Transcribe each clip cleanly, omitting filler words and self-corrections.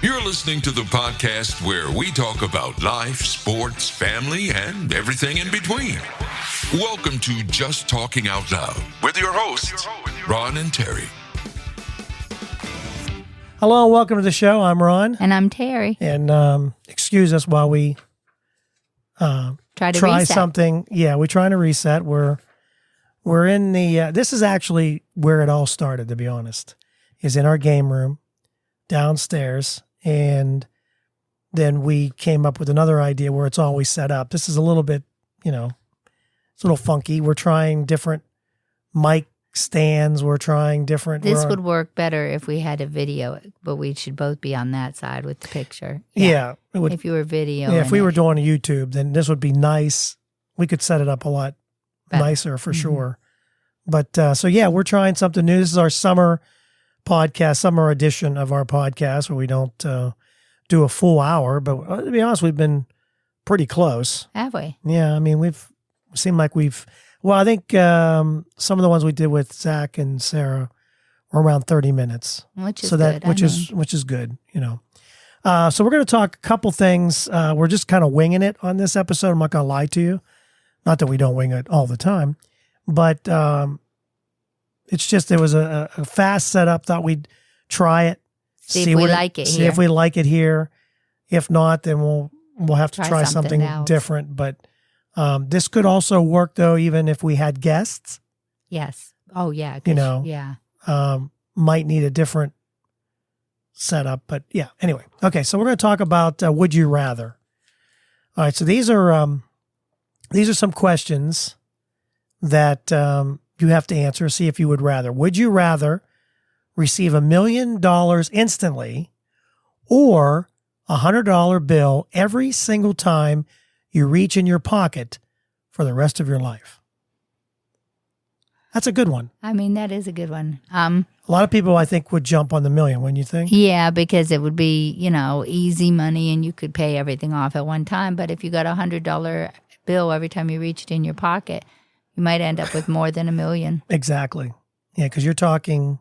You're listening to the podcast where we talk about life, sports, family, and everything in between. Welcome to Just Talking Out Loud with your hosts, Ron and Terry. Hello, and welcome to the show. I'm Ron. And I'm Terry. And excuse us while we try reset. Something. Yeah, we're trying to reset. We're in the, this is actually where it all started, to be honest, is in our game room downstairs. And then we came up with another idea where it's always set up. This is a little bit, it's a little funky. We're trying different mic stands. We're trying different. This would work better if we had a video, but we should both be on that side with the picture. Yeah. It would, if you were video. Yeah, if we were doing a YouTube, then this would be nice. We could set it up a lot nicer for sure. But so, yeah, we're trying something new. This is our summer podcast, summer edition of our podcast where we don't do a full hour. But to be honest, we've been pretty close. Have we? Yeah. I mean, I think some of the ones we did with Zach and Sarah were around 30 minutes. Which is good. Which is good, So we're going to talk a couple things. We're just kind of winging it on this episode. I'm not going to lie to you. Not that we don't wing it all the time, but it's just, it was a fast setup. Thought we'd try it. See if we like it here. See if we like it here. If not, then we'll have to try something different. But this could also work, though, even if we had guests. Yes. Oh, yeah. Yeah. Might need a different setup. But, yeah. Anyway. Okay, so we're going to talk about Would You Rather. All right, so these are some questions that you have to answer, see if you would rather. Would you rather receive $1 million instantly or a $100 bill every single time you reach in your pocket for the rest of your life? That's a good one. I mean, that is a good one. A lot of people, I think, would jump on the million, wouldn't you think? Yeah, because it would be, easy money and you could pay everything off at one time. But if you got a $100 bill every time you reached in your pocket, you might end up with more than $1 million. Exactly. Yeah, because you're talking,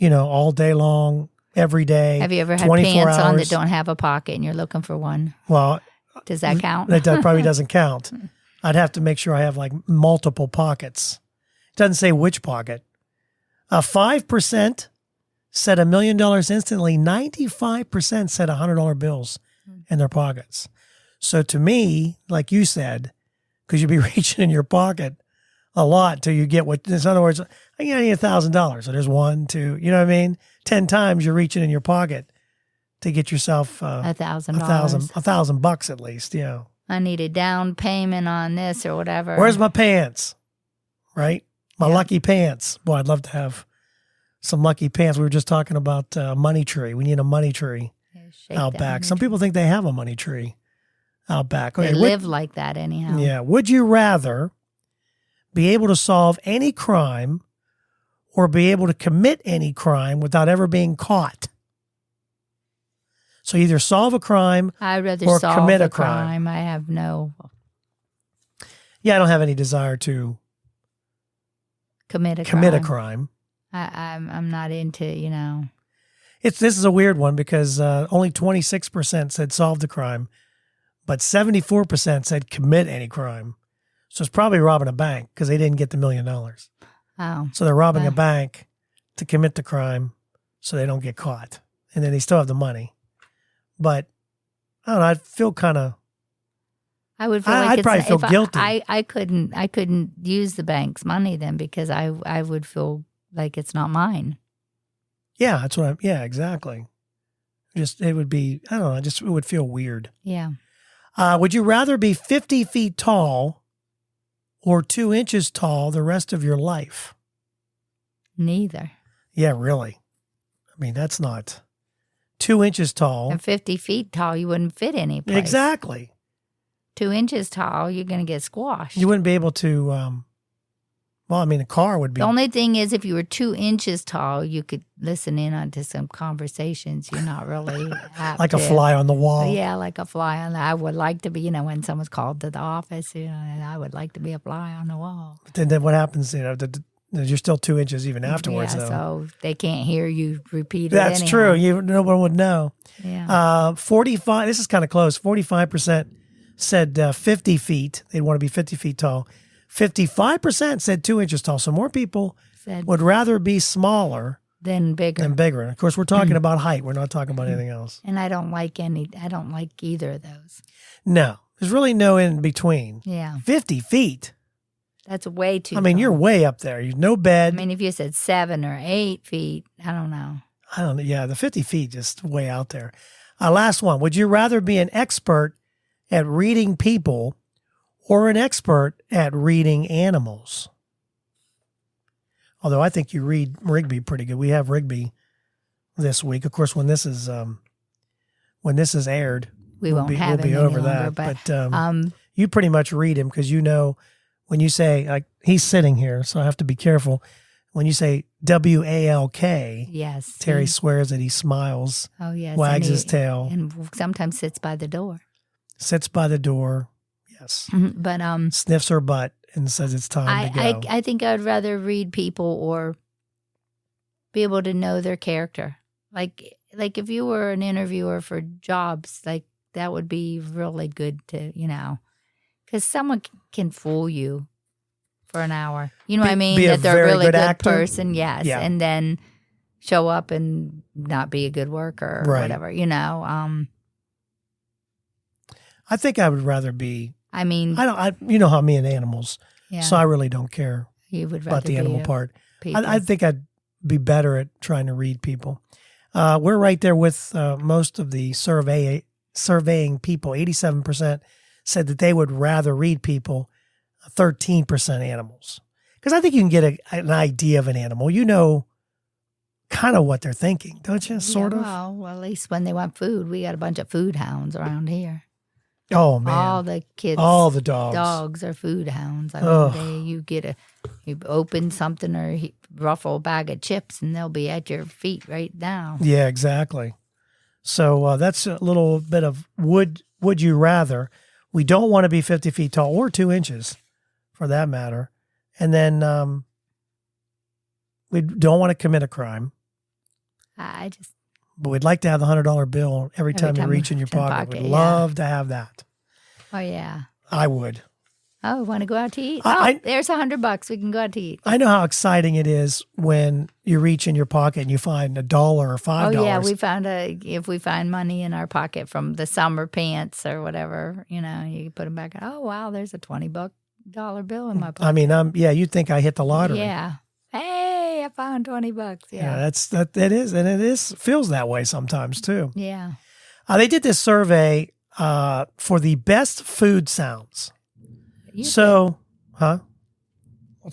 all day long, every day. Have you ever had pants on that don't have a pocket and you're looking for one? Well, does that count? That probably doesn't count. I'd have to make sure I have like multiple pockets. It doesn't say which pocket. 5% said $1 million instantly. 95% said $100 bills in their pockets. So to me, like you said, because you'd be reaching in your pocket a lot till you get what, in other words, I need $1,000. So there's 1, 2, you know what I mean? 10 times you're reaching in your pocket to get yourself $1,000. $1,000 at least, I need a down payment on this or whatever. Where's my pants? Right? My lucky pants. Boy, I'd love to have some lucky pants. We were just talking about money tree. We need a money tree out back. Some people think they have a money tree out back. Okay, they live like that anyhow. Yeah. Would you rather be able to solve any crime or be able to commit any crime without ever being caught? So either solve a crime I'd rather or solve commit a a crime. I have no... Yeah, I don't have any desire to commit a crime. I'm not into, This is a weird one because only 26% said solve the crime, but 74% said commit any crime. So it's probably robbing a bank because they didn't get the $1 million. Oh. So they're robbing a bank to commit the crime so they don't get caught. And then they still have the money. But I don't know, I'd feel kind of... I would feel I'd probably feel guilty. I couldn't use the bank's money then because I would feel like it's not mine. Yeah, that's what exactly. It would be, I don't know, it would feel weird. Yeah. Would you rather be 50 feet tall or 2 inches tall the rest of your life? Neither. Yeah, really. I mean, that's not 2 inches tall. And 50 feet tall, you wouldn't fit any place. Exactly. 2 inches tall, you're going to get squashed. You wouldn't be able to, a car would be. The only thing is if you were 2 inches tall, you could listen in onto some conversations you're not really like a fly on the wall. Yeah, like a fly on the I would like to be, when someone's called to the office, I would like to be a fly on the wall. But then what happens, You're still 2 inches even afterwards, though. So they can't hear you repeat it. That's true. No one would know. Yeah. 45. This is kind of close. 45% said 50 feet. They'd want to be 50 feet tall. 55% said 2 inches tall. So more people would rather be smaller than bigger. And of course, we're talking about height. We're not talking about anything else. And I don't like either of those. No, there's really no in between. Yeah. 50 feet. That's way too I mean, tall. you're way up there. You've no bed. I mean, if you said 7 or 8 feet, I don't know. Yeah, the 50 feet just way out there. Last one. Would you rather be an expert at reading people or an expert at reading animals? Although I think you read Rigby pretty good. We have Rigby this week. Of course, when this is aired, we'll be over longer, that. But you pretty much read him because you know when you say, like, he's sitting here, so I have to be careful. When you say WALK, yes, Terry swears that he smiles. Oh yes, wags his tail, and sometimes sits by the door. Sits by the door, yes. But sniffs her butt and says it's time to go. I think I'd rather read people or be able to know their character. Like if you were an interviewer for jobs, like that would be really good to, because someone can fool you for an hour. You know what I mean? That they're a really good person, yes. Yeah. And then show up and not be a good worker or whatever, I think I would rather be. I mean, you know how me and animals, so I really don't care about the animal part. I think I'd be better at trying to read people. We're right there with most of the surveying people. 87% said that they would rather read people. 13% animals. Because I think you can get an idea of an animal. You know kind of what they're thinking, don't you? Sort of. Well, at least when they want food. We got a bunch of food hounds around here. Oh, man. All the kids. All the dogs. Dogs are food hounds. I mean, you open something or ruffle a bag of chips and they'll be at your feet right now. Yeah, exactly. So that's a little bit of would you rather. We don't want to be 50 feet tall or 2 inches for that matter. And then we don't want to commit a crime. But we'd like to have the $100 bill every time you reach in your pocket. We'd love to have that. Oh, yeah. I would. Oh, want to go out to eat? There's $100. We can go out to eat. I know how exciting it is when you reach in your pocket and you find $1 or $5. Oh, yeah. If we find money in our pocket from the summer pants or whatever, you put them back. Oh, wow, there's a $20 bill in my pocket. I mean, you'd think I hit the lottery. Yeah. Hey, I found $20. Yeah. It feels that way sometimes too. Yeah. They did this survey for the best food sounds. What's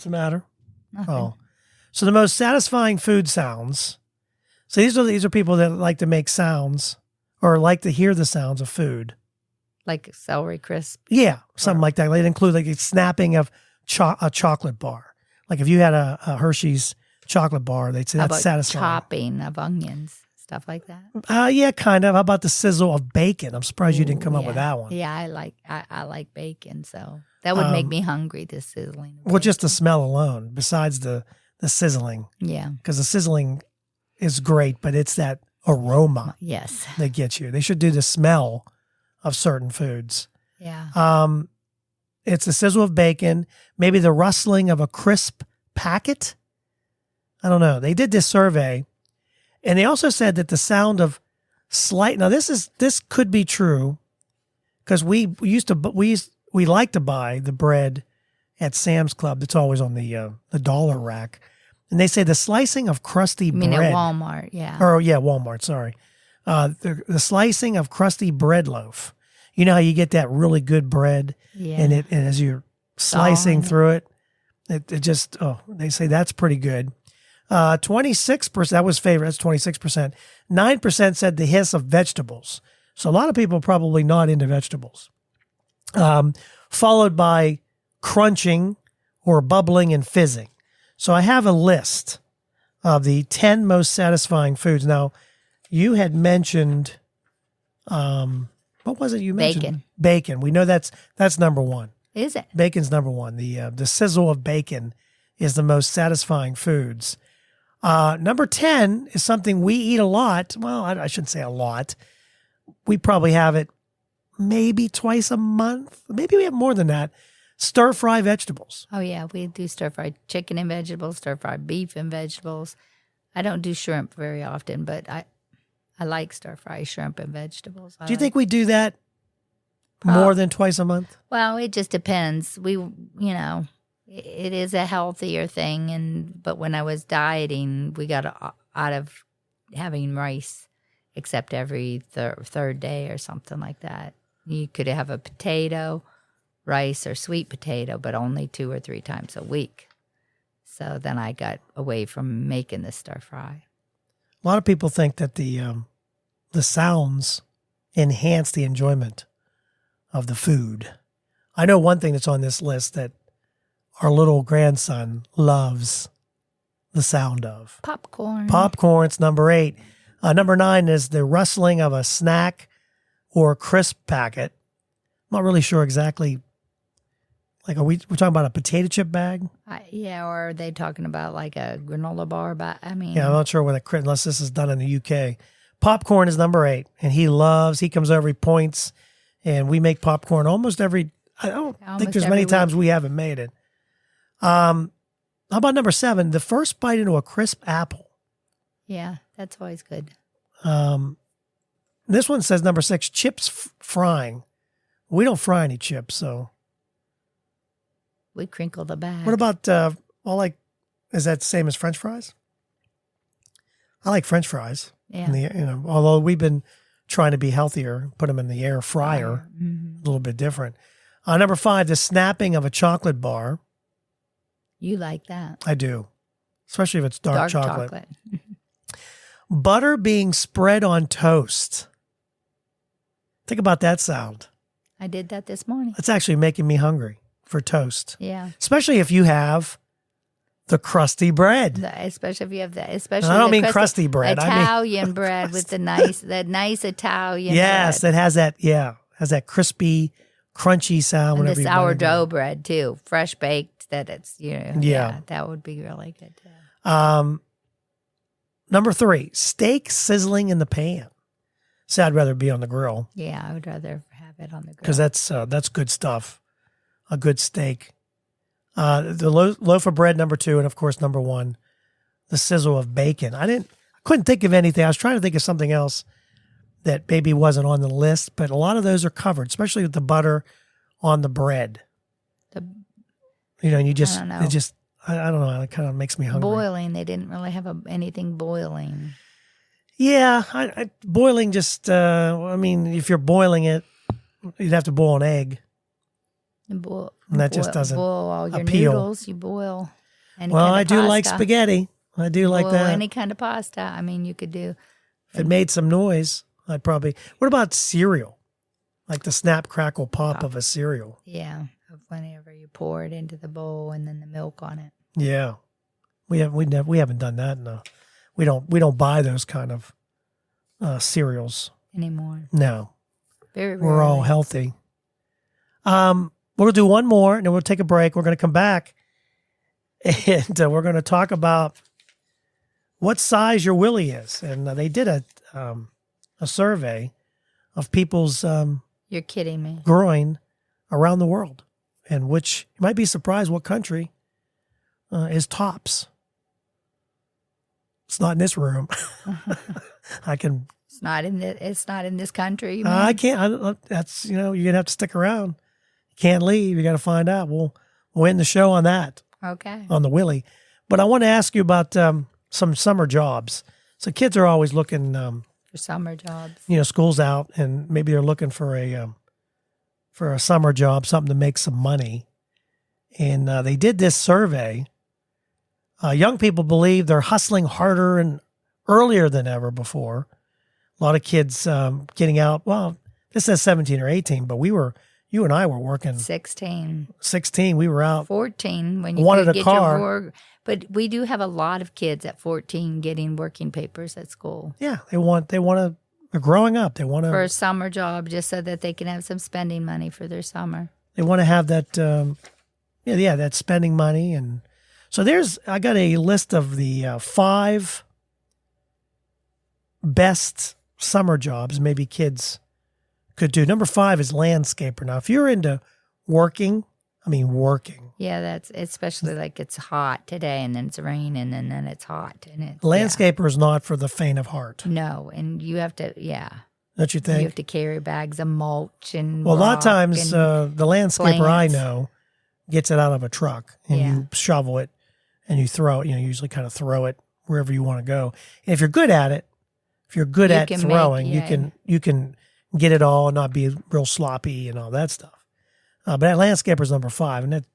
the matter? Nothing. Oh, so the most satisfying food sounds. So these are people that like to make sounds or like to hear the sounds of food. Like celery crisp? Yeah, something like that. They'd include like a snapping of a chocolate bar. Like if you had a Hershey's chocolate bar, they'd say that's satisfying. Chopping of onions, stuff like that? Yeah, kind of. How about the sizzle of bacon? I'm surprised you didn't come up with that one. Yeah, I like bacon, so that would make me hungry, the sizzling. Well, just the smell alone, besides the sizzling. Yeah. Because the sizzling is great, but it's that aroma that gets you. They should do the smell of certain foods. Yeah. It's the sizzle of bacon, maybe the rustling of a crisp packet. I don't know. They did this survey, and they also said that the sound of slight. Now this could be true because we like to buy the bread at Sam's Club. That's always on the dollar rack, and they say the slicing of crusty bread. At Walmart, yeah. Or yeah, Walmart. Sorry, the slicing of crusty bread loaf. You know how you get that really good bread, and as you're slicing through it, it just they say that's pretty good. 26%, that was favorite. That's 26%. 9% said the hiss of vegetables. So a lot of people are probably not into vegetables. Followed by crunching or bubbling and fizzing. So I have a list of the 10 most satisfying foods. Now, you had mentioned, what was it you mentioned? Bacon. Bacon. We know that's number one. Is it? Bacon's number one. The sizzle of bacon is the most satisfying foods. Number 10 is something we eat a lot. Well, I shouldn't say a lot. We probably have it maybe twice a month. Maybe we have more than that. Stir-fry vegetables. Oh, yeah. We do stir-fried chicken and vegetables, stir-fried beef and vegetables. I don't do shrimp very often, but I like stir-fry shrimp and vegetables. Do you think we do that more than twice a month? Well, it just depends. It is a healthier thing, but when I was dieting, we got out of having rice except every third day or something like that. You could have a potato, rice, or sweet potato, but only 2 or 3 times a week. So then I got away from making the stir fry. A lot of people think that the sounds enhance the enjoyment of the food. I know one thing that's on this list that our little grandson loves the sound of. Popcorn. Popcorn's number 8. Number 9 is the rustling of a snack or a crisp packet. I'm not really sure exactly. Like, we're talking about a potato chip bag? Or are they talking about like a granola bar bag? Yeah, I'm not sure what unless this is done in the UK. Popcorn is number 8, and he comes over, he points, and we make popcorn almost every, I don't think there's many times we haven't made it. How about number 7, the first bite into a crisp apple? Yeah, that's always good. This one says number 6, chips frying. We don't fry any chips, so. We crinkle the bag. What about, is that the same as French fries? I like French fries. Yeah. Although we've been trying to be healthier, put them in the air fryer, a little bit different. Number 5, the snapping of a chocolate bar. You like that? I do, especially if it's dark chocolate. chocolate. Butter being spread on toast. Think about that sound. I did that this morning. It's actually making me hungry for toast. Yeah. Especially if you have the crusty bread. Especially if you have that. Especially and I don't mean crusty bread. Italian bread with that nice Italian yes, bread. That has that crispy, crunchy sound. And the sourdough bread too, fresh baked. That it's yeah, that would be really good too. Number 3, steak sizzling in the pan. See, I'd rather be on the grill. Yeah, I would rather have it on the grill because that's good stuff. A good steak. The loaf of bread, number 2, and of course number 1, the sizzle of bacon. I couldn't think of anything. I was trying to think of something else that maybe wasn't on the list, but a lot of those are covered, especially with the butter on the bread. And you just, I don't know. It kind of makes me hungry. Boiling, they didn't really have anything boiling. Yeah, boiling just. If you're boiling it, you'd have to boil an egg. And that just doesn't boil all your appeal. Noodles. You boil. I do like spaghetti. I do like that. Any kind of pasta. You could do. If it made some noise, I'd probably. What about cereal? Like the snap, crackle, pop of a cereal. Yeah, whenever you pour it into the bowl and then the milk on it. Yeah, we haven't done that. No, we don't buy those kind of cereals anymore. No, very rarely. We're all healthy. We'll do one more, and then we'll take a break. We're going to come back, and we're going to talk about what size your willy is. And they did a survey of people's you're kidding me groin around the world, and which you might be surprised what country is tops. It's not in this room. I can. It's not in this country. I can't. That's you're gonna have to stick around. You can't leave. You got to find out. We'll end the show on that. Okay. On the willy, but I want to ask you about some summer jobs. So kids are always looking for summer jobs. School's out, and maybe they're looking for a summer job, something to make some money. And they did this survey. Young people believe they're hustling harder and earlier than ever before. A lot of kids getting out. Well, this says 17 or 18, but you and I were working 16. We were out 14 when you wanted a car. Your work. But we do have a lot of kids at 14 getting working papers at school. Yeah, they're growing up. They want to for a summer job just so that they can have some spending money for their summer. They want to have that, that spending money, and So I got a list of the 5 best summer jobs maybe kids could do. Number 5 is landscaper. Now, if you're into working, Yeah, that's especially like it's hot today and then it's raining and then it's hot. And it's, landscaper is not for the faint of heart. No, and you have to, Don't you think? You have to carry bags of mulch and a lot of times the landscaper plants. I know gets it out of a truck and you shovel it and you throw it, usually kind of throw it wherever you want to go. And if you're good at it, if you're good at throwing, you can get it all and not be real sloppy and all that stuff. But that landscaper's number 5. And if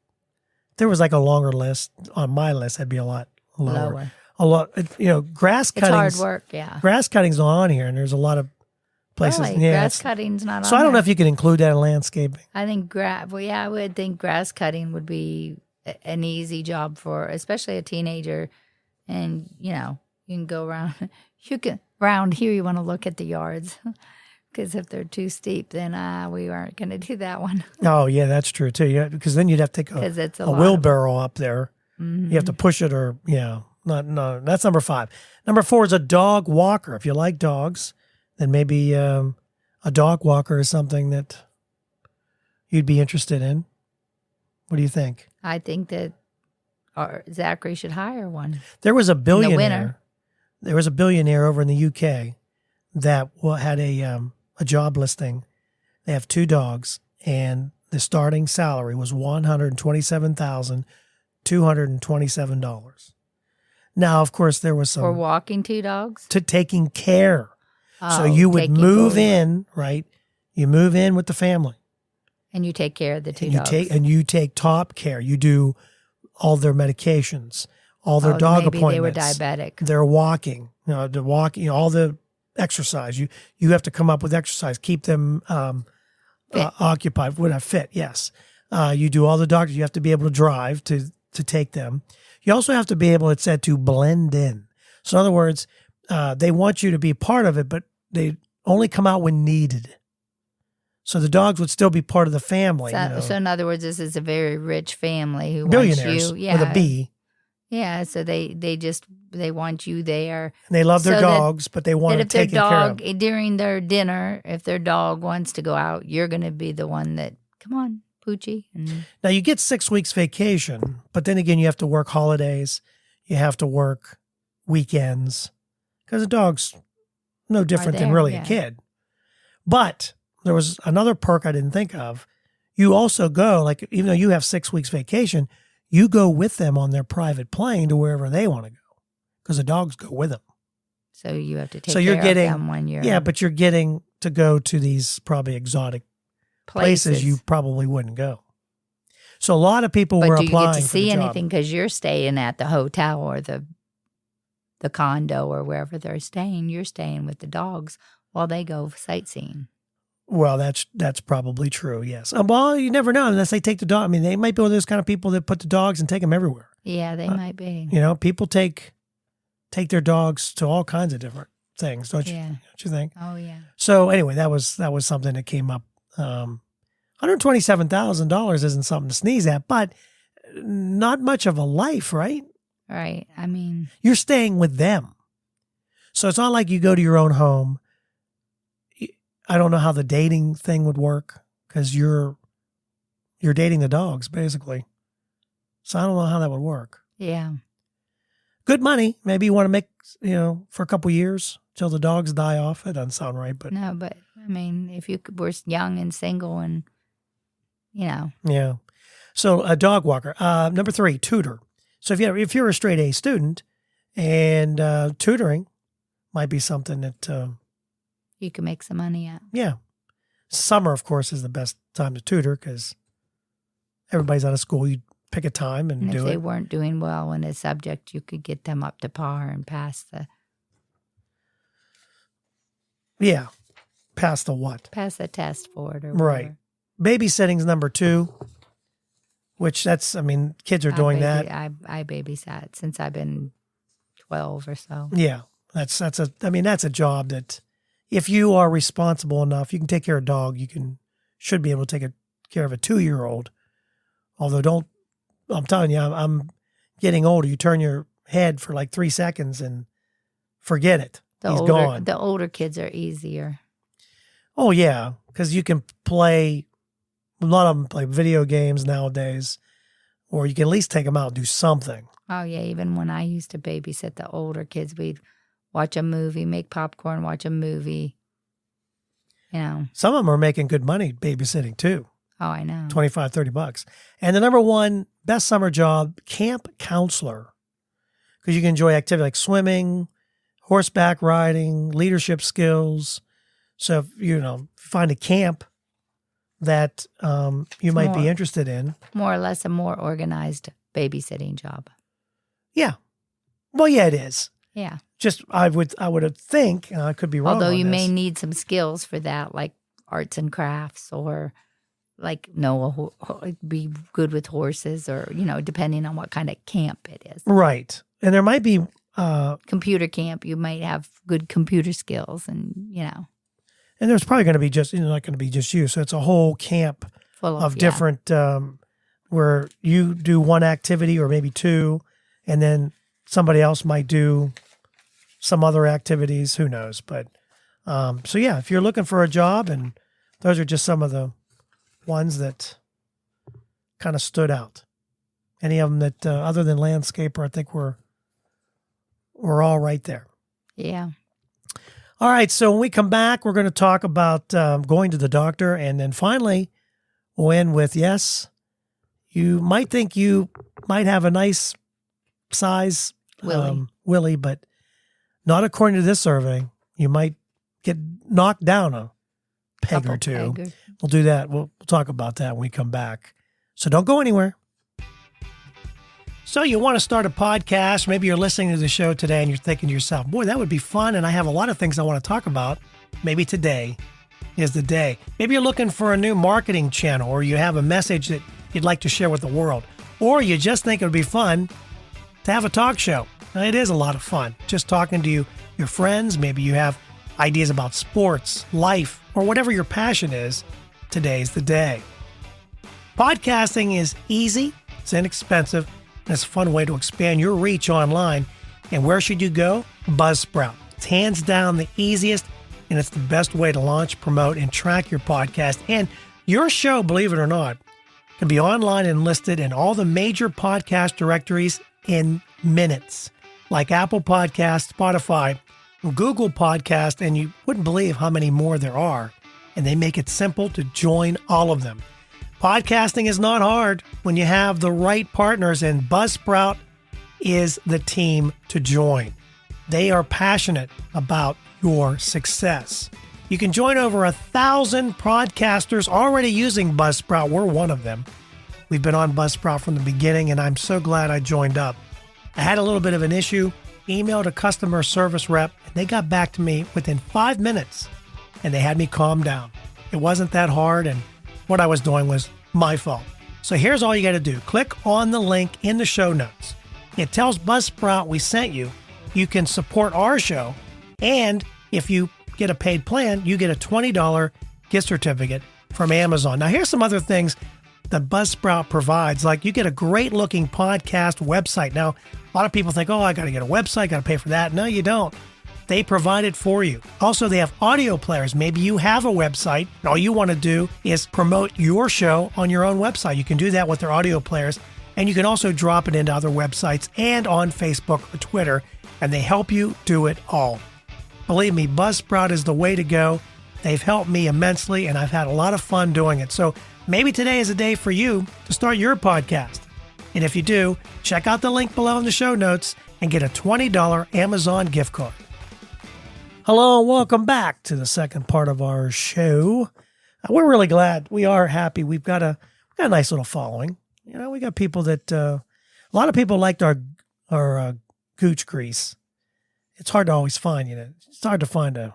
there was like a longer list on my list, that'd be a lot lower. A lot, grass cutting. It's hard work, yeah. Grass cutting's not on here, and there's a lot of places. Really? Yeah, grass cutting's not on So I don't know if you can include that in landscaping. I think I would think grass cutting would be an easy job for, especially a teenager. And, you can go around. Around here, you want to look at the yards. Because if they're too steep, then we aren't going to do that one. Oh, yeah, that's true, too. Yeah, because then you'd have to take a wheelbarrow up there. Mm-hmm. You have to push it no, that's number 5. Number 4 is a dog walker. If you like dogs, then maybe a dog walker is something that you'd be interested in. What do you think? I think that Zachary should hire one. There was a billionaire. In the winter. There was a billionaire over in the UK that had a job listing. They have 2 dogs, and the starting salary was $127,227. Now, of course, there was some for walking 2 dogs to taking care. Oh, so you would move in, right? You move in with the family, and you take care of the 2 dogs. You take top care. You do all their medications, all their dog maybe appointments. They were diabetic. They're walking. The walking. All the exercise. You have to come up with exercise. Keep them occupied. Fit? Yes. You do all the doctors. You have to be able to drive to take them. You also have to be able, it said, to blend in. So in other words, they want you to be part of it, but they only come out when needed. So the dogs would still be part of the family. So in other words, this is a very rich family who billionaires wants you. with a B. Yeah, so they want you there. And they love their dogs, but they want to take care of them. During their dinner, if their dog wants to go out, you're going to be the one that, come on, Poochie. Now, you get 6 weeks vacation, but then again, you have to work holidays. You have to work weekends because a dog's no different than really a kid. But there was another perk I didn't think of. You also go, like, even though you have 6 weeks vacation, you go with them on their private plane to wherever they want to go because the dogs go with them. So you have to take care of them when you're... Yeah, but you're getting to go to these probably exotic places you probably wouldn't go. So a lot of people were applying for the job. But do you get to see anything because you're staying at the hotel or the condo or wherever they're staying? You're staying with the dogs while they go sightseeing. Well, that's probably true, yes. Well, you never know unless they take the dog. I mean, they might be one of those kind of people that put the dogs and take them everywhere. Yeah, they might be. People take their dogs to all kinds of different things, don't you? Yeah. Don't you think? Oh, yeah. So anyway, that was something that came up. $127,000 isn't something to sneeze at, but not much of a life, right? Right. I mean, you're staying with them. So it's not like you go to your own home. I don't know how the dating thing would work because you're dating the dogs basically. So I don't know how that would work. Yeah. Good money. Maybe you want to make, for a couple years till the dogs die off. It doesn't sound right, but no, but I mean, if you were young and single and, Yeah. So a dog walker. Number 3, tutor. So if you're a straight A student and tutoring might be something that you can make some money at. Yeah. Summer, of course, is the best time to tutor because everybody's out of school. You pick a time and do it. If they weren't doing well in a subject, you could get them up to par and pass the... Yeah. Pass the what? Pass the test for it or whatever. Right. Babysitting's number 2, which kids are doing that. I babysat since I've been 12 or so. Yeah. That's a job that if you are responsible enough, you can take care of a dog. Should be able to take care of a 2-year-old. Although I'm telling you, getting older. You turn your head for like 3 seconds and forget it. He's gone. The older kids are easier. Oh, yeah, because you can play, a lot of them play video games nowadays, or you can at least take them out and do something. Oh, yeah, even when I used to babysit the older kids, we'd watch a movie, make popcorn, watch a movie, you know. Some of them are making good money babysitting too. Oh, I know. $25, $30. And the number one best summer job, camp counselor, because you can enjoy activity like swimming, horseback riding, leadership skills. So if you find a camp that you might be interested in, more or less a more organized babysitting job. Yeah. Well, yeah, it is. Yeah. Just I would think, I could be wrong. Although on you this. may need some skills for that, like arts and crafts, or like be good with horses, or depending on what kind of camp it is. Right, and there might be computer camp. You might have good computer skills, and And there's probably going to be not going to be just you. So it's a whole camp full of different where you do one activity or maybe two, and then somebody else might do some other activities. Who knows? But so yeah, if you're looking for a job, and those are just some of the ones that kind of stood out. Any of them that other than landscaper, I think we're all right there. Yeah. All right, so when we come back, we're going to talk about going to the doctor, and then finally we'll end with, yes, you might think you might have a nice size willy, but not according to this survey. You might get knocked down a peg or two. We'll do that. We'll talk about that when we come back. So don't go anywhere. So you want to start a podcast, maybe you're listening to the show today and you're thinking to yourself, boy, that would be fun, and I have a lot of things I want to talk about. Maybe today is the day. Maybe you're looking for a new marketing channel, or you have a message that you'd like to share with the world, or you just think it would be fun to have a talk show. Now, it is a lot of fun, just talking to your friends. Maybe you have ideas about sports, life, or whatever your passion is. Today's the day. Podcasting is easy, it's inexpensive, and it's a fun way to expand your reach online. And where should you go? Buzzsprout. It's hands down the easiest, and it's the best way to launch, promote, and track your podcast. And your show, believe it or not, can be online and listed in all the major podcast directories in minutes, like Apple Podcasts, Spotify, Google Podcasts, and you wouldn't believe how many more there are. And they make it simple to join all of them. Podcasting is not hard when you have the right partners, and Buzzsprout is the team to join. They are passionate about your success. You can join over 1,000 podcasters already using Buzzsprout. We're one of them. We've been on Buzzsprout from the beginning, and I'm so glad I joined up. I had a little bit of an issue, emailed a customer service rep, and they got back to me within 5 minutes, and they had me calm down. It wasn't that hard, and what I was doing was my fault. So here's all you got to do. Click on the link in the show notes. It tells Buzzsprout we sent you. You can support our show, and if you get a paid plan, you get a $20 gift certificate from Amazon. Now, here's some other things that Buzzsprout provides. Like, you get a great-looking podcast website. Now, a lot of people think, oh, I got to get a website, got to pay for that. No, you don't. They provide it for you. Also, they have audio players. Maybe you have a website, and all you want to do is promote your show on your own website. You can do that with their audio players, and you can also drop it into other websites and on Facebook or Twitter, and they help you do it all. Believe me, Buzzsprout is the way to go. They've helped me immensely, and I've had a lot of fun doing it. So maybe today is a day for you to start your podcast. And if you do, check out the link below in the show notes and get a $20 Amazon gift card. Hello, and welcome back to the second part of our show. We're really glad. We are happy. We've got a nice little following. You know, we got people that a lot of people liked our gooch grease. It's hard to always find. You know, it's hard to find a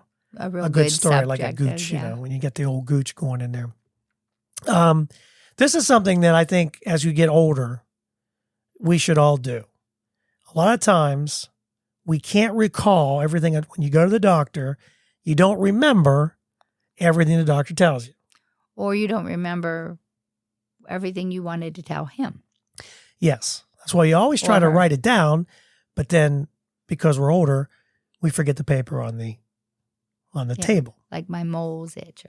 good story subject, like a gooch. yeah. You know, when you get the old gooch going in there. This is something that I think as you get older, we should all do. A lot of times, we can't recall everything. When you go to the doctor, you don't remember everything the doctor tells you. Or you don't remember everything you wanted to tell him. Yes, That's why you always try to Or her. write it down, but then because we're older, we forget the paper on the Yeah. table. Like my moles itch.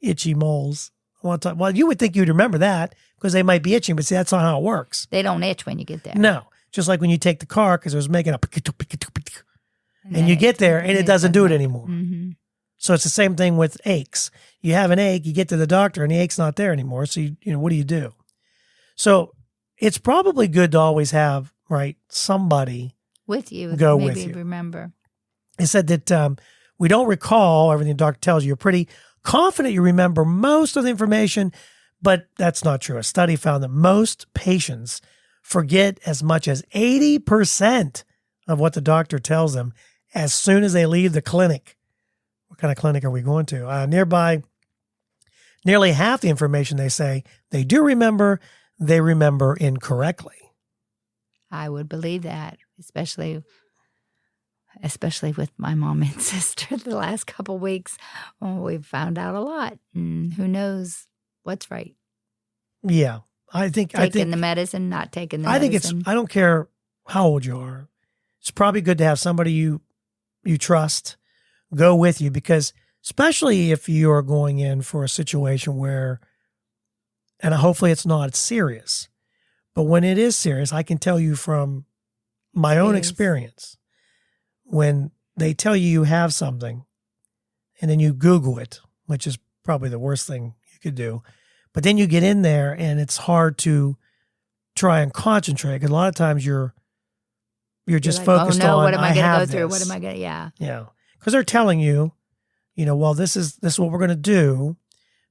Itchy moles. Well, you would think you'd remember that because they might be itching, but see, that's not how it works. They don't itch when you get there. No, just like when you take the car because it was making a and then you get there and it doesn't do it anymore. Mm-hmm. So it's the same thing with aches. You have an ache, you get to the doctor and the ache's not there anymore. So you know, what do you do? So it's probably good to always have, right, somebody With you. Go maybe with you. Remember. It said that we don't recall everything the doctor tells you. You're pretty confident you remember most of the information, but that's not true. A study found that most patients forget as much as 80% of what the doctor tells them as soon as they leave the clinic. What kind of clinic are we going to? Nearby, nearly half the information they say they do remember, they remember incorrectly. I would believe that, especially with my mom and sister the last couple of weeks. Oh, we've found out a lot. And who knows what's right? Yeah, I think Taking the medicine, not taking the medicine. I don't care how old you are. It's probably good to have somebody you trust go with you, because especially if you're going in for a situation where, and hopefully it's not serious, but when it is serious, I can tell you from my own experience, when they tell you have something and then you Google it, which is probably the worst thing you could do, but then you get in there and it's hard to try and concentrate, because a lot of times you're just like, focused on, what am I going to go through? this. What am I going to, yeah. Yeah. Because they're telling you, well, this is what we're going to do.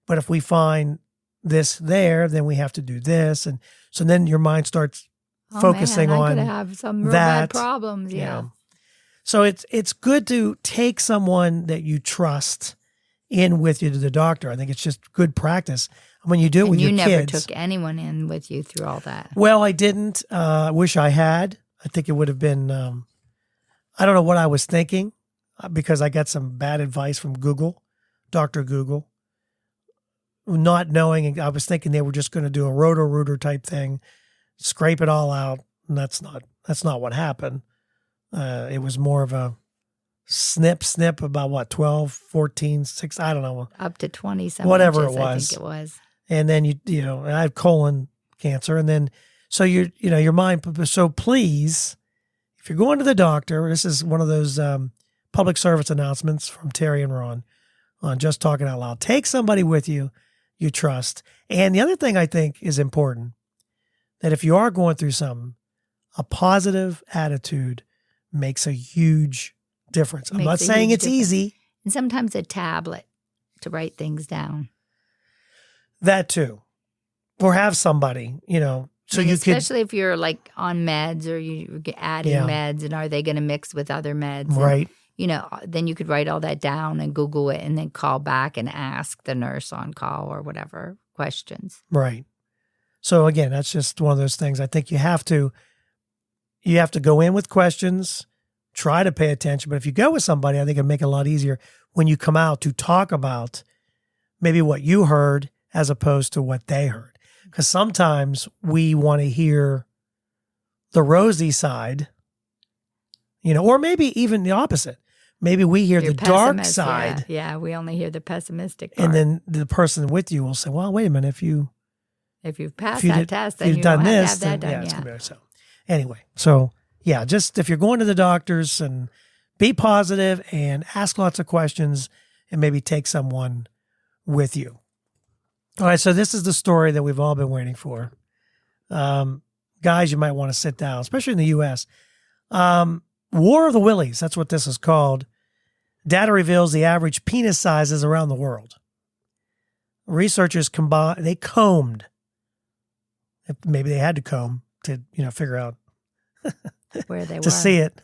But if we find this there, then we have to do this. And so then your mind starts focusing I on could have some real that. bad problems. Yeah. So it's good to take someone that you trust in with you to the doctor. I think it's just good practice. When you do it with your kids. You never took anyone in with you through all that. Well, I didn't. I wish I had. I think it would have been, I don't know what I was thinking, because I got some bad advice from Google, Dr. Google, not knowing. I was thinking they were just going to do a roto-rooter type thing, scrape it all out. And that's not what happened. It was more of a snip about what, 12, 14, 6, I don't know. Up to 20 something. Whatever inches, it was. I think it was. And then I had colon cancer. And then, so your mind, so please, if you're going to the doctor, this is one of those public service announcements from Terry and Ron on Just Talking Out Loud. Take somebody with you trust. And the other thing I think is important, that if you are going through something, a positive attitude makes a huge difference. I'm not saying it's easy. And sometimes a tablet to write things down. That too. Or have somebody, so you could, especially if you're like on meds or you're adding meds, and are they going to mix with other meds? Right. And, then you could write all that down and Google it and then call back and ask the nurse on call or whatever questions. Right. So again, that's just one of those things. I think you have to go in with questions, try to pay attention. But if you go with somebody, I think it'll make it a lot easier when you come out to talk about maybe what you heard as opposed to what they heard. Because sometimes we want to hear the rosy side, or maybe even the opposite. Maybe we hear the dark side. Yeah, we only hear the pessimistic part. And then the person with you will say, well, wait a minute, if you've passed that test, then you done don't have this, to have that done. It's gonna be better. So anyway, just if you're going to the doctors, and be positive and ask lots of questions and maybe take someone with you. All right, so this is the story that we've all been waiting for. Guys, you might want to sit down, especially in the U.S. War of the Willies, that's what this is called. Data reveals the average penis sizes around the world. Researchers combed. Maybe they had to comb to, figure out where they were. To see it.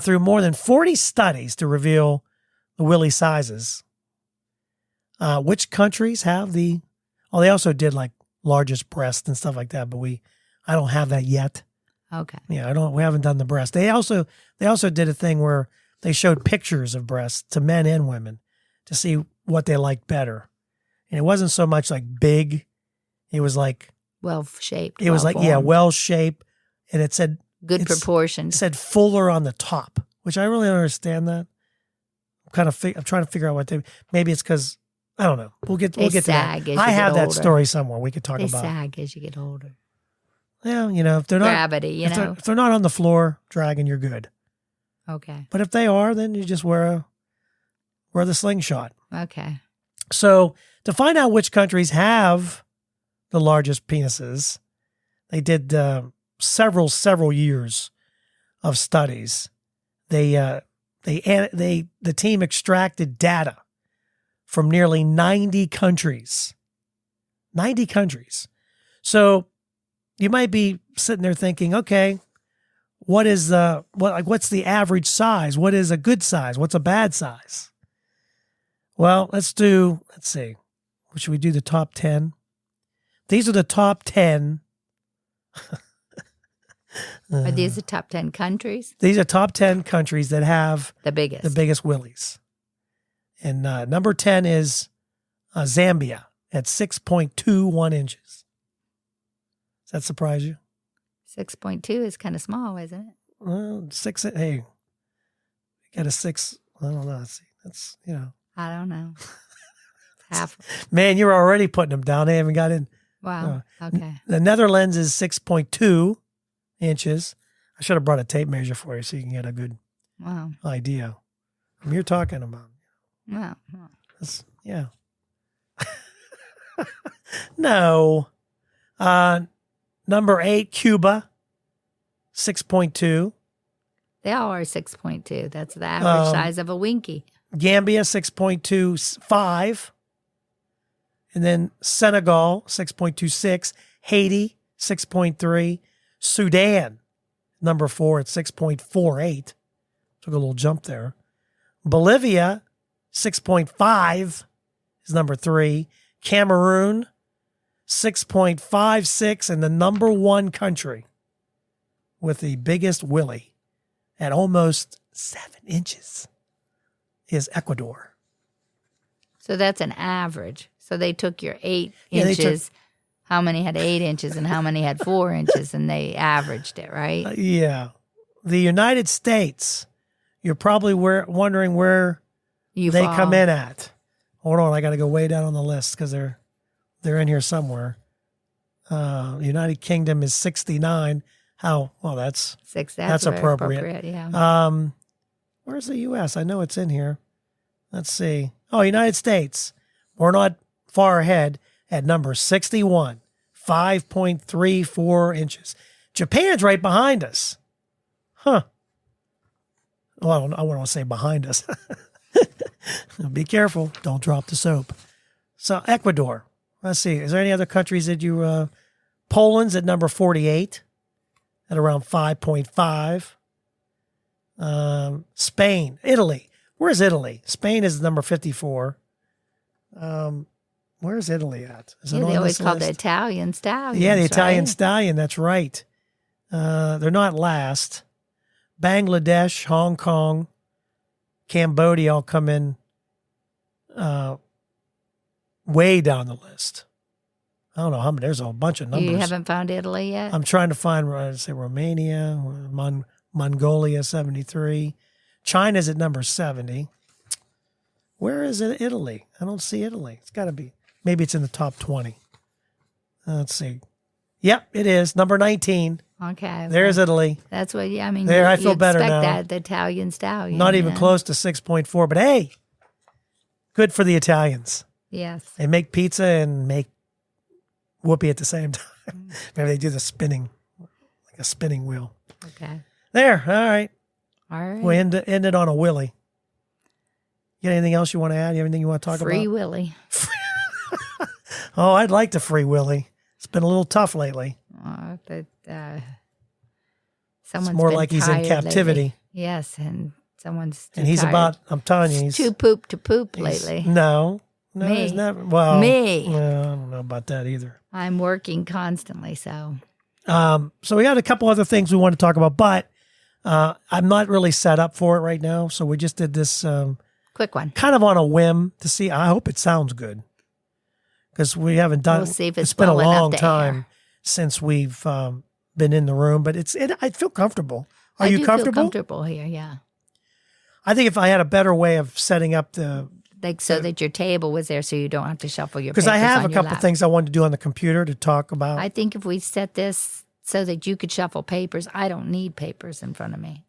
Through more than 40 studies to reveal the willy sizes. Which countries have they also did like largest breast and stuff like that, but I don't have that yet. Okay. Yeah, we haven't done the breast. They also did a thing where they showed pictures of breasts to men and women to see what they liked better. And it wasn't so much like big. It was like well shaped. It was like, well shaped. And it said, good proportions. It said fuller on the top, which I really don't understand that. I'm trying to figure out what maybe it's because, I don't know. We'll get to that. I have that story somewhere we could talk about. They sag as you get older. Yeah, if they're not. Gravity, if they're not on the floor dragging, you're good. Okay. But if they are, then you just wear the slingshot. Okay. So to find out which countries have the largest penises, they did several years of studies. The team extracted data from nearly 90 countries. 90 countries. So you might be sitting there thinking, okay, what's the average size? What is a good size? What's a bad size? Well, let's see. Should we do the top 10? These are the top 10. Are these the top 10 countries? These are top 10 countries that have the biggest willies. And number 10 is Zambia at 6.21 inches. Does that surprise you? 6.2 is kind of small, isn't it? Well, 6. Hey, you got a 6. I don't know. That's I don't know. Half. Man, you're already putting them down. They haven't got in. Wow. Okay. The Netherlands is 6.2 inches. I should have brought a tape measure for you so you can get a good idea. You're talking about. Wow. Yeah. No. Number 8, Cuba, 6.2. They all are 6.2. That's the average size of a winky. Gambia, 6.25. And then Senegal, 6.26. Haiti, 6.3. Sudan, number 4 at 6.48. Took a little jump there. Bolivia, 6.5 is number 3. Cameroon, 6.56. And the number 1 country with the biggest willy at almost 7 inches is Ecuador. So that's an average. So they took your 8 inches. How many had 8 inches and how many had 4 inches, and they averaged it, right? Yeah. The United States, you're probably wondering where they come in at. Hold on, I got to go way down on the list because they're in here somewhere. United Kingdom is 69. How? Well, that's appropriate. Yeah. Where's the U.S.? I know it's in here. Let's see. Oh, United States. We're not far ahead at number 61, 5.34 inches. Japan's right behind us. Huh. Well, I want to say behind us. Be careful. Don't drop the soap. So Ecuador. Let's see. Is there any other countries that you... Poland's at number 48 at around 5.5. Spain. Italy. Where's Italy? Spain is number 54. Where's Italy at? Is it on they always this call list? the Italian stallion. Yeah, the Italian stallion. That's right. They're not last. Bangladesh, Hong Kong, Cambodia all come in way down the list. I don't know how many. There's a bunch of numbers. You haven't found Italy yet? I'm trying to find, Romania, Mongolia, 73. China's at number 70. Where is it? Italy? I don't see Italy. It's got to be. Maybe it's in the top 20. Let's see. Yep, it is. Number 19. Okay. There's Italy. That's what, I mean. There, I feel better now. That, the Italian stallion. Not even close to 6.4, but hey, good for the Italians. Yes. They make pizza and make whoopee at the same time. Maybe they do the spinning, like a spinning wheel. Okay. There. All right. All right. We end it on a willy. You got anything else you want to add? You have anything you want to talk Free about? Willy. Oh, I'd like to free willy. It's been a little tough lately. Someone's it's more been like he's in captivity. Lately. Yes, and someone's and he's tired. I'm telling you, he's too poop to poop lately. No, Me. he's never. Well, Me. I don't know about that either. I'm working constantly, so. So we got a couple other things we want to talk about, but I'm not really set up for it right now. So we just did this quick one, kind of on a whim to see. I hope it sounds good because we haven't done. We'll see if it's been a well long enough to time air. since we've been in the room, but I feel comfortable. Are you comfortable? Feel comfortable here, yeah. I think if I had a better way of setting up that your table was there so you don't have to shuffle your papers because I have on a your couple lap. things I wanted to do on the computer to talk about. I think if we set this so that you could shuffle papers, I don't need papers in front of me.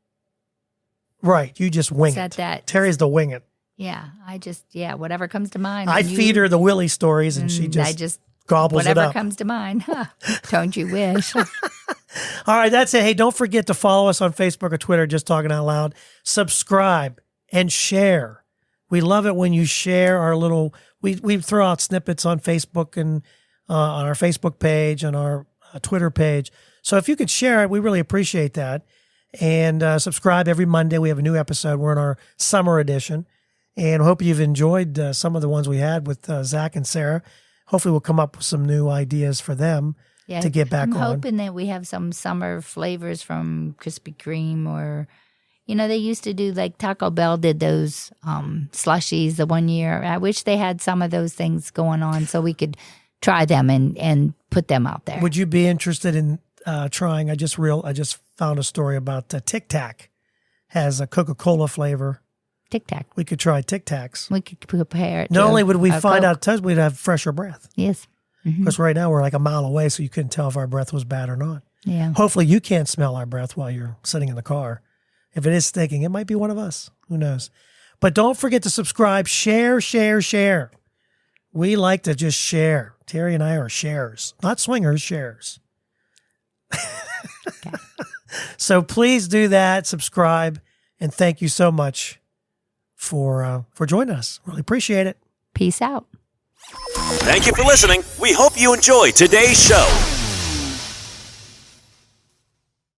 Right, you just wing Set it. that. Terry's the wing it. Yeah, whatever comes to mind. I feed her the Willie stories, and she just gobbles it whatever up. comes to mind. Don't you wish? All right, that's it. Hey, don't forget to follow us on Facebook or Twitter, Just Talking Out Loud. Subscribe and share. We love it when you share our little, we throw out snippets on Facebook and on our Facebook page, on our Twitter page. So if you could share it, we really appreciate that. And subscribe every Monday. We have a new episode. We're in our summer edition. And hope you've enjoyed some of the ones we had with Zach and Sarah. Hopefully we'll come up with some new ideas for them to get back on. I'm hoping that we have some summer flavors from Krispy Kreme or, they used to do like Taco Bell did those slushies the one year. I wish they had some of those things going on so we could try them and put them out there. Would you be interested in trying? I just found a story about Tic Tac has a Coca-Cola flavor. Tic Tac. We could try Tic Tacs. We could prepare it. Not only would we find Coke. out, we'd have fresher breath. Yes. Because right now we're like a mile away, so you couldn't tell if our breath was bad or not. Yeah. Hopefully you can't smell our breath while you're sitting in the car. If it is stinking, it might be one of us. Who knows? But don't forget to subscribe, share. We like to just share. Terry and I are sharers, not swingers, sharers. Okay. So please do that, subscribe, and thank you so much for joining us. Really appreciate it. Peace out. Thank you for listening. We hope you enjoyed today's show.